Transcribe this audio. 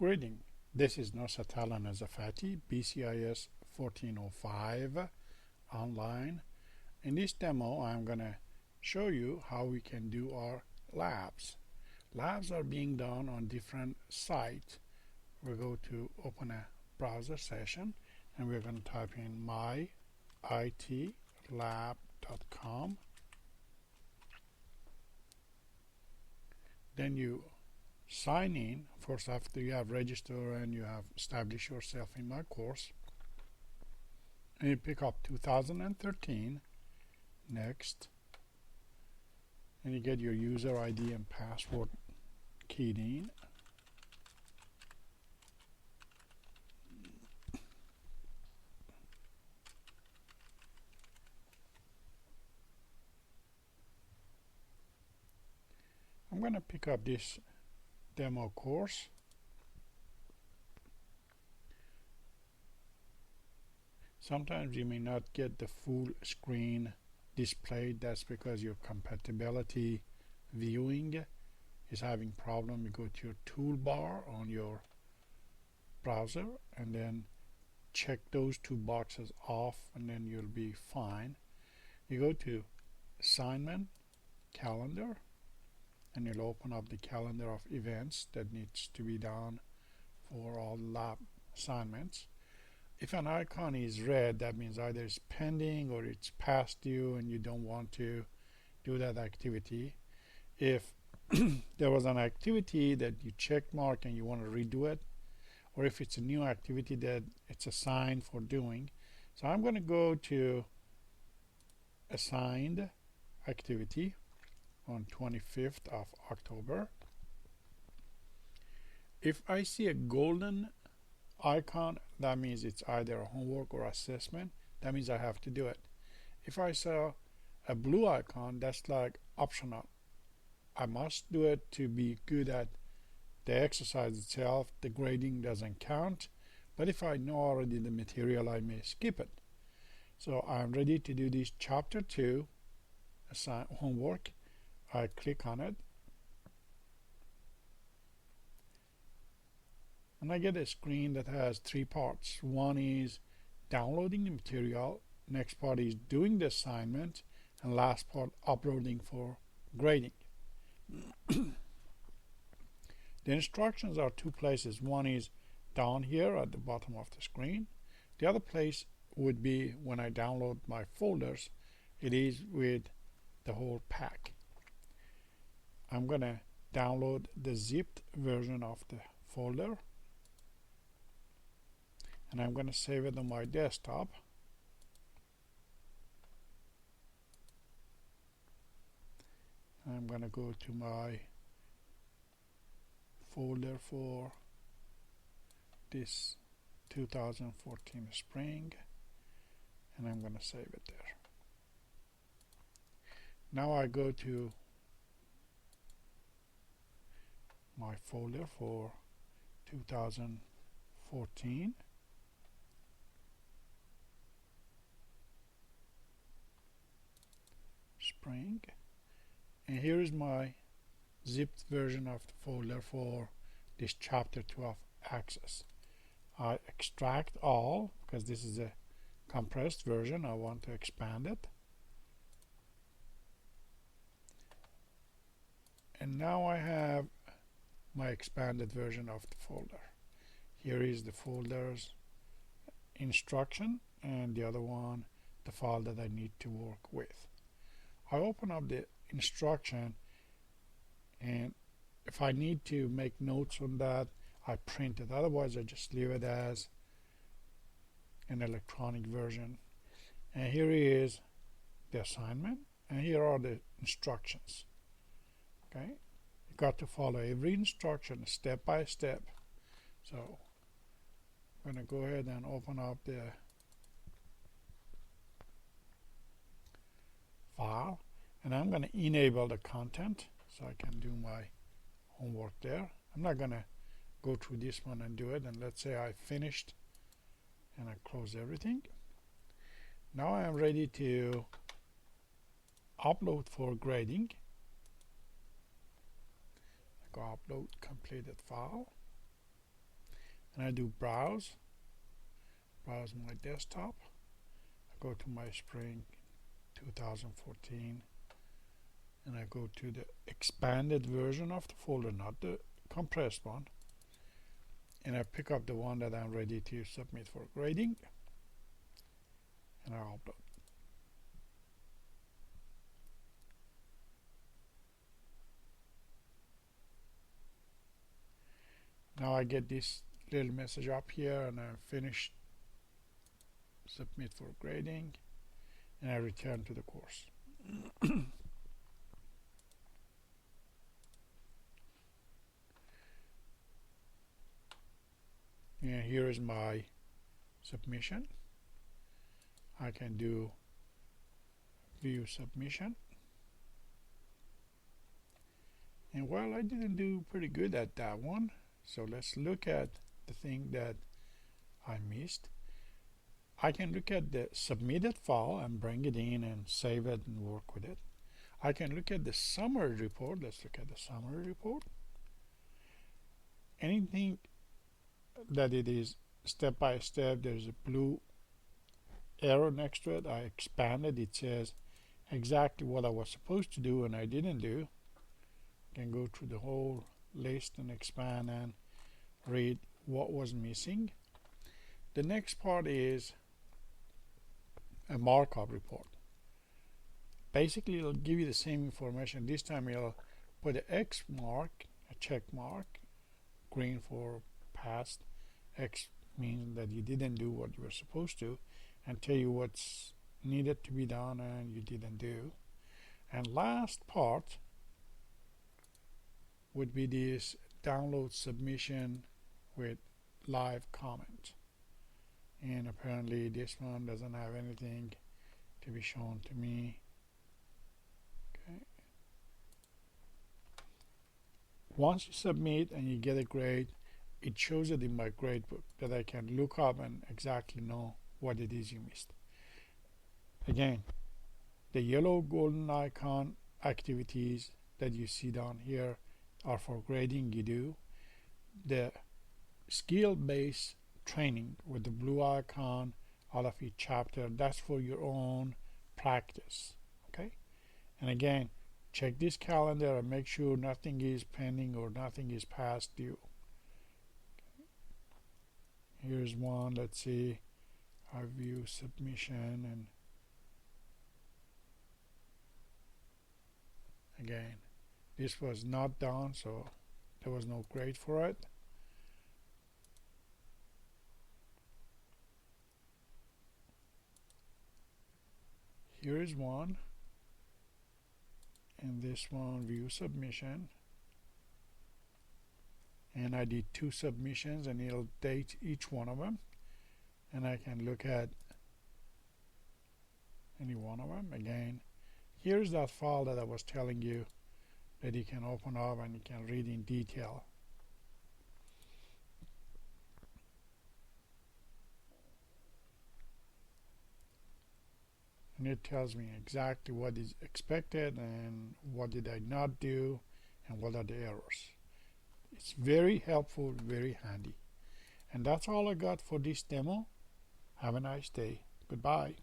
Greeting. This is Nosatala Nazafati, BCIS 1405 Online. In this demo, I'm going to show you how we can do our labs. Labs are being done on different sites. We go to open a browser session and we're going to type in myitlab.com. Then you sign in. First, after you have registered and you have established yourself in my course, and you pick up 2013. Next, and you get your user ID and password keyed in. I'm going to pick up this demo course. Sometimes you may not get the full screen displayed. That's because your compatibility viewing is having problem. You go to your toolbar on your browser and then check those two boxes off and then you'll be fine. You go to assignment, calendar, and you'll open up the calendar of events that needs to be done for all lab assignments. If an icon is red, that means either it's pending or it's past due and you don't want to do that activity. If there was an activity that you check mark and you want to redo it, or if it's a new activity that it's assigned for doing. So I'm going to go to assigned activity on 25th of October. If I see a golden icon, that means it's either a homework or assessment. That means I have to do it. If I saw a blue icon, that's like optional. I must do it to be good at the exercise itself. The grading doesn't count. But if I know already the material, I may skip it. So I'm ready to do this chapter 2 homework. I click on it and I get a screen that has 3 parts. One is downloading the material, next part is doing the assignment, and last part uploading for grading. The instructions are 2 places. One is down here at the bottom of the screen. The other place would be when I download my folders. It is with the whole pack. I'm going to download the zipped version of the folder and I'm going to save it on my desktop. I'm going to go to my folder for this 2014 spring and I'm going to save it there. Now I go to my folder for 2014 spring, and here is my zipped version of the folder for this chapter 12 access. I extract all because this is a compressed version. I want to expand it, and now I have my expanded version of the folder. Here is the folder's instruction and the other one the file that I need to work with. I open up the instruction and if I need to make notes on that, I print it. Otherwise I just leave it as an electronic version. And here is the assignment and here are the instructions. Okay, you got to follow every instruction step by step. So I'm going to go ahead and open up the file and I'm going to enable the content so I can do my homework there. I'm not going to go through this one and do it, and let's say I finished and I close everything. Now I am ready to upload for grading. I go upload completed file. and I do browse my desktop. I go to my Spring 2014 and I go to the expanded version of the folder, not the compressed one, and I pick up the one that I'm ready to submit for grading, and I upload. Now I get this little message up here, and I finish submit for grading, and I return to the course. And here is my submission. I can do view submission, and well, I didn't do pretty good at that one, so let's look at the thing that I missed. I can look at the submitted file and bring it in and save it and work with it. I can look at the summary report. Let's look at the summary report. Anything that it is step by step, there's a blue arrow next to it. I expanded. It says exactly what I was supposed to do and I didn't do. I can go through the whole list and expand and read what was missing. The next part is a markup report. Basically, it'll give you the same information. This time it'll put an X mark, a check mark, green for past. X means that you didn't do what you were supposed to, and tell you what's needed to be done and you didn't do. And last part would be this download submission with live comment. And apparently this one doesn't have anything to be shown to me. Okay. Once you submit and you get a grade, it shows it in my gradebook that I can look up and exactly know what it is you missed. Again, the yellow golden icon activities that you see down here are for grading you do. The skill-based training with the blue icon out of each chapter, that's for your own practice. Okay, and again, check this calendar and make sure nothing is pending or nothing is past due. Here's one. Let's see. I view submission, and again, this was not done, so there was no grade for it. Here is one, and this one, view submission, and I did 2 submissions and it'll date each one of them, and I can look at any one of them. Again, here's that file that I was telling you that you can open up and you can read in detail. And it tells me exactly what is expected and what did I not do and what are the errors. It's very helpful, very handy. And that's all I got for this demo. Have a nice day. Goodbye.